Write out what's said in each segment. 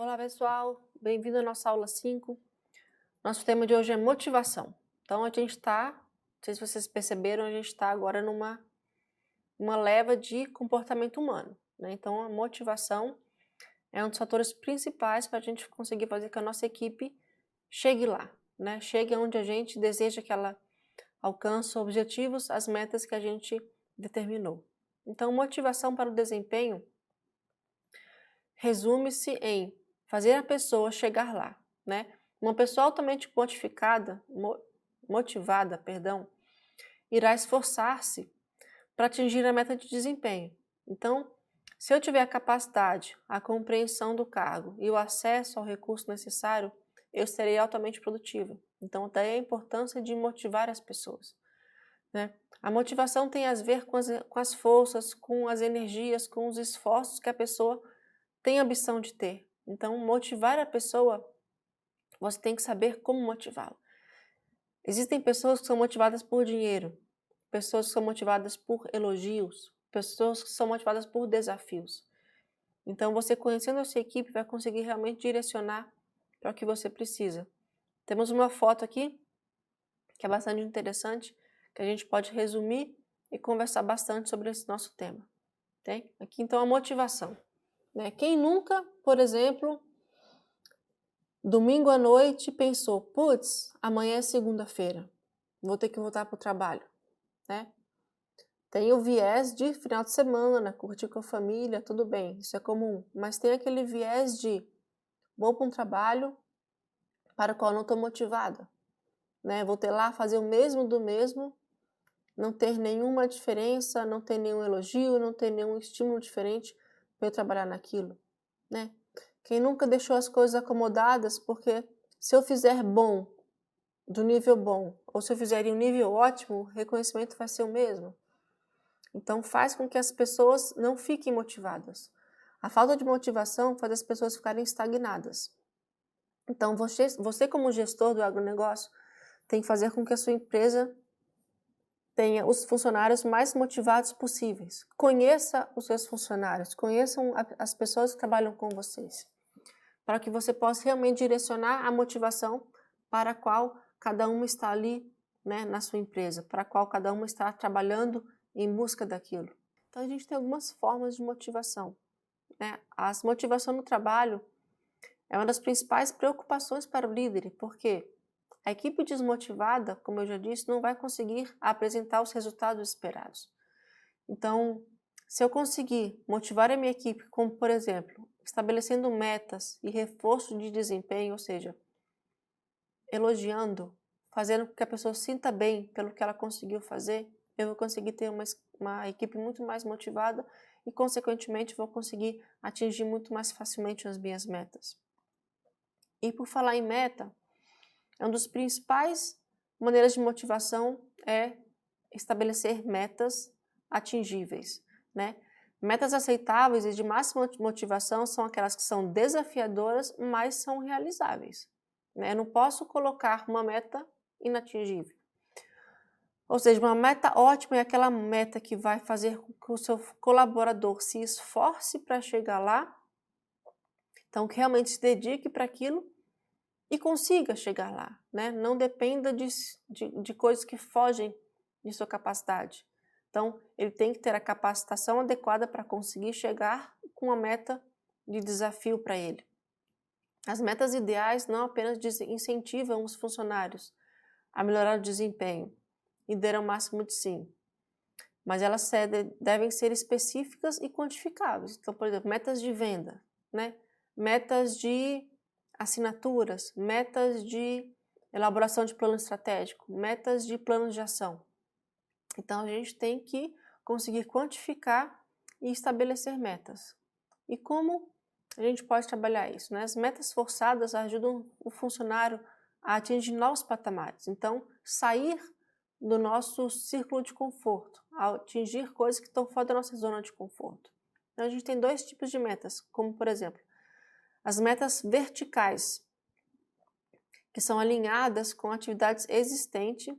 Olá pessoal, bem-vindo à nossa aula 5. Nosso tema de hoje é motivação. Então a gente está, não sei se vocês perceberam, a gente está agora numa leva de comportamento humano, né? Então a motivação é um dos fatores principais para a gente conseguir fazer que a nossa equipe chegue lá, né? Chegue onde a gente deseja que ela alcance os objetivos, as metas que a gente determinou. Então motivação para o desempenho resume-se em fazer a pessoa chegar lá, né? Uma pessoa altamente motivada, irá esforçar-se para atingir a meta de desempenho. Então, se eu tiver a capacidade, a compreensão do cargo e o acesso ao recurso necessário, eu serei altamente produtiva. Então, daí a importância de motivar as pessoas, né? A motivação tem a ver com as forças, com as energias, com os esforços que a pessoa tem a ambição de ter. Então, motivar a pessoa, você tem que saber como motivá-la. Existem pessoas que são motivadas por dinheiro, pessoas que são motivadas por elogios, pessoas que são motivadas por desafios. Então, você conhecendo a sua equipe vai conseguir realmente direcionar para o que você precisa. Temos uma foto aqui que é bastante interessante, que a gente pode resumir e conversar bastante sobre esse nosso tema. Tem? Aqui então a motivação. Né? Quem nunca, por exemplo, domingo à noite pensou, putz, amanhã é segunda-feira, vou ter que voltar para o trabalho, né? Tem o viés de final de semana, curtir com a família, tudo bem, isso é comum. Mas tem aquele viés de vou para um trabalho para o qual não estou motivada, né? Vou ter lá fazer o mesmo do mesmo, não ter nenhuma diferença, não ter nenhum elogio, não ter nenhum estímulo diferente para eu trabalhar naquilo, né? Quem nunca deixou as coisas acomodadas, porque se eu fizer bom, do nível bom, ou se eu fizer em um nível ótimo, o reconhecimento vai ser o mesmo. Então faz com que as pessoas não fiquem motivadas. A falta de motivação faz as pessoas ficarem estagnadas. Então você como gestor do agronegócio tem que fazer com que a sua empresa tenha os funcionários mais motivados possíveis. Conheça os seus funcionários, conheçam as pessoas que trabalham com vocês, para que você possa realmente direcionar a motivação para a qual cada uma está ali, né, na sua empresa, para a qual cada uma está trabalhando em busca daquilo. Então a gente tem algumas formas de motivação, né? A motivação no trabalho é uma das principais preocupações para o líder, porque a equipe desmotivada, como eu já disse, não vai conseguir apresentar os resultados esperados. Então, se eu conseguir motivar a minha equipe, como por exemplo, estabelecendo metas e reforço de desempenho, ou seja, elogiando, fazendo com que a pessoa sinta bem pelo que ela conseguiu fazer, eu vou conseguir ter uma equipe muito mais motivada e, consequentemente, vou conseguir atingir muito mais facilmente as minhas metas. E por falar em meta, uma das principais maneiras de motivação é estabelecer metas atingíveis, né? Metas aceitáveis e de máxima motivação são aquelas que são desafiadoras, mas são realizáveis, né? Eu não posso colocar uma meta inatingível. Ou seja, uma meta ótima é aquela meta que vai fazer com que o seu colaborador se esforce para chegar lá, então que realmente se dedique para aquilo e consiga chegar lá, né? Não dependa de coisas que fogem de sua capacidade. Então, ele tem que ter a capacitação adequada para conseguir chegar com uma meta de desafio para ele. As metas ideais não apenas incentivam os funcionários a melhorar o desempenho e dar o máximo de si, mas elas devem ser específicas e quantificáveis. Então, por exemplo, metas de venda, né? Metas de assinaturas, metas de elaboração de plano estratégico, metas de plano de ação. Então, a gente tem que conseguir quantificar e estabelecer metas. E como a gente pode trabalhar isso, né? As metas forçadas ajudam o funcionário a atingir novos patamares. Então, sair do nosso círculo de conforto, a atingir coisas que estão fora da nossa zona de conforto. Então, a gente tem dois tipos de metas, como, por exemplo, as metas verticais, que são alinhadas com atividades existentes,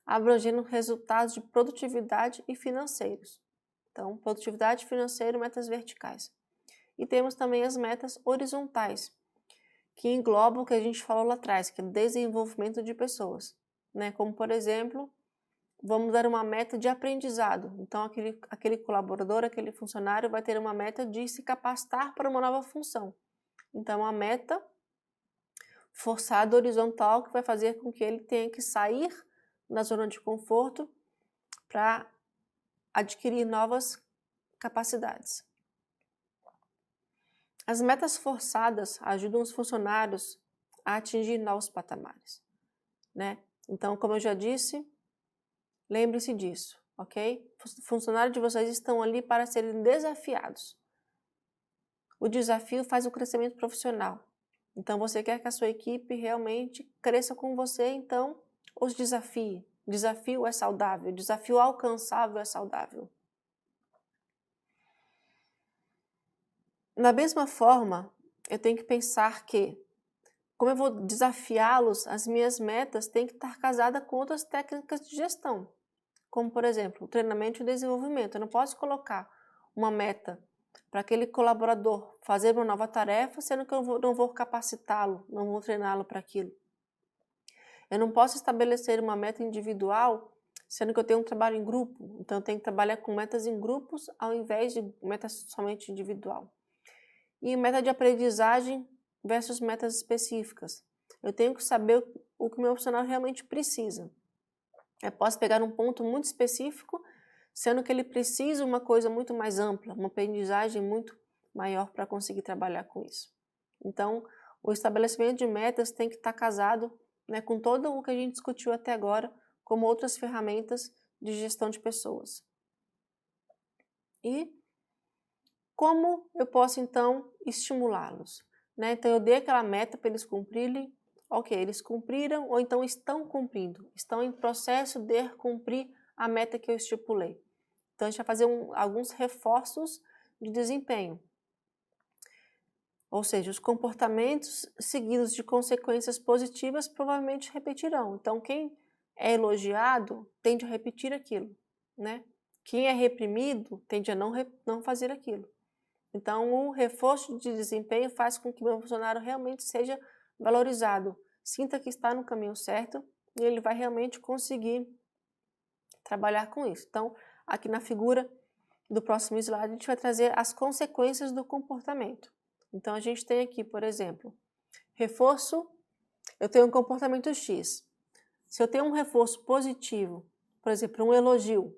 abrangendo resultados de produtividade e financeiros. Então, produtividade financeira e metas verticais. E temos também as metas horizontais, que engloba o que a gente falou lá atrás, que é desenvolvimento de pessoas, né? Como, por exemplo, vamos dar uma meta de aprendizado. Então, aquele colaborador, aquele funcionário vai ter uma meta de se capacitar para uma nova função. Então, uma meta forçada horizontal que vai fazer com que ele tenha que sair da zona de conforto para adquirir novas capacidades. As metas forçadas ajudam os funcionários a atingir novos patamares, né? Então, como eu já disse, lembre-se disso, ok? Os funcionários de vocês estão ali para serem desafiados. O desafio faz o crescimento profissional. Então, você quer que a sua equipe realmente cresça com você, então os desafie. Desafio é saudável, desafio alcançável é saudável. Da mesma forma, eu tenho que pensar que, como eu vou desafiá-los, as minhas metas têm que estar casadas com outras técnicas de gestão. Como, por exemplo, o treinamento e desenvolvimento. Eu não posso colocar uma meta para aquele colaborador fazer uma nova tarefa, sendo que eu não vou capacitá-lo, não vou treiná-lo para aquilo. Eu não posso estabelecer uma meta individual, sendo que eu tenho um trabalho em grupo. Então, eu tenho que trabalhar com metas em grupos, ao invés de metas somente individual. E meta de aprendizagem versus metas específicas. Eu tenho que saber o que o meu funcionário realmente precisa. Eu posso pegar um ponto muito específico, sendo que ele precisa uma coisa muito mais ampla, uma aprendizagem muito maior para conseguir trabalhar com isso. Então, o estabelecimento de metas tem que estar casado, né, com todo o que a gente discutiu até agora, como outras ferramentas de gestão de pessoas. E como eu posso, então, estimulá-los? Né? Então, eu dei aquela meta para eles cumprirem. Ok, eles cumpriram ou então estão cumprindo. Estão em processo de cumprir a meta que eu estipulei. Então, a gente vai fazer alguns reforços de desempenho. Ou seja, os comportamentos seguidos de consequências positivas provavelmente repetirão. Então, quem é elogiado tende a repetir aquilo, né? Quem é reprimido tende a não fazer aquilo. Então, o reforço de desempenho faz com que o meu funcionário realmente seja valorizado, sinta que está no caminho certo e ele vai realmente conseguir trabalhar com isso. Então, aqui na figura do próximo slide, a gente vai trazer as consequências do comportamento. Então, a gente tem aqui, por exemplo, reforço, eu tenho um comportamento X. Se eu tenho um reforço positivo, por exemplo, um elogio,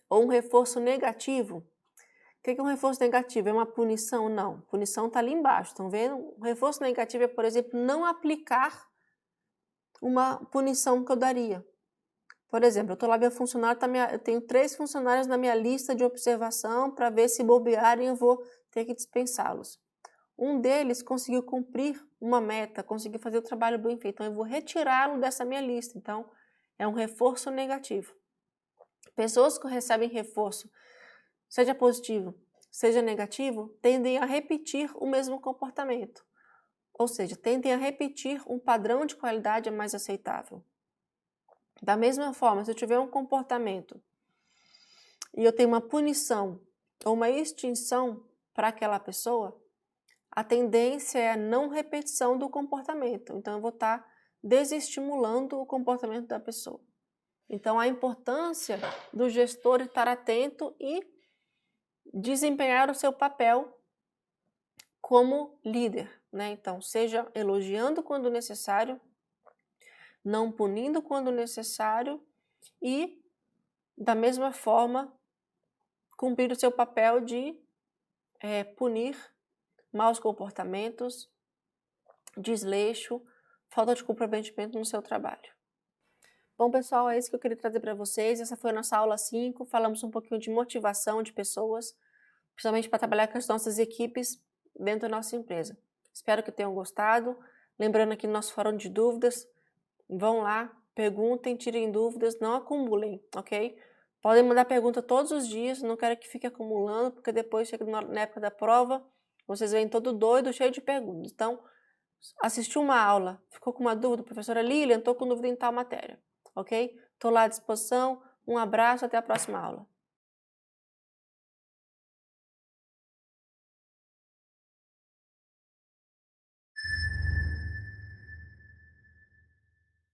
ou um reforço negativo, o que é um reforço negativo? É uma punição? Não. Punição está ali embaixo. Estão vendo? Um reforço negativo é, por exemplo, não aplicar uma punição que eu daria. Por exemplo, eu estou lá vendo funcionário, eu tenho 3 funcionários na minha lista de observação para ver se bobearem eu vou ter que dispensá-los. Um deles conseguiu cumprir uma meta, conseguiu fazer o trabalho bem feito, então eu vou retirá-lo dessa minha lista. Então, é um reforço negativo. Pessoas que recebem reforço, seja positivo, seja negativo, tendem a repetir o mesmo comportamento. Ou seja, tendem a repetir um padrão de qualidade mais aceitável. Da mesma forma, se eu tiver um comportamento e eu tenho uma punição ou uma extinção para aquela pessoa, a tendência é a não repetição do comportamento. Então, eu vou estar desestimulando o comportamento da pessoa. Então, a importância do gestor estar atento e desempenhar o seu papel como líder, né? Então, seja elogiando quando necessário, não punindo quando necessário e, da mesma forma, cumprir o seu papel de punir maus comportamentos, desleixo, falta de comprometimento no seu trabalho. Bom, pessoal, é isso que eu queria trazer para vocês. Essa foi a nossa aula 5. Falamos um pouquinho de motivação de pessoas, principalmente para trabalhar com as nossas equipes dentro da nossa empresa. Espero que tenham gostado. Lembrando aqui no nosso fórum de dúvidas, vão lá, perguntem, tirem dúvidas, não acumulem, ok? Podem mandar pergunta todos os dias, não quero que fique acumulando, porque depois chega na época da prova, vocês vêm todo doido, cheio de perguntas. Então, assistiu uma aula, ficou com uma dúvida, professora Lilian, estou com dúvida em tal matéria, ok? Estou lá à disposição, um abraço, até a próxima aula.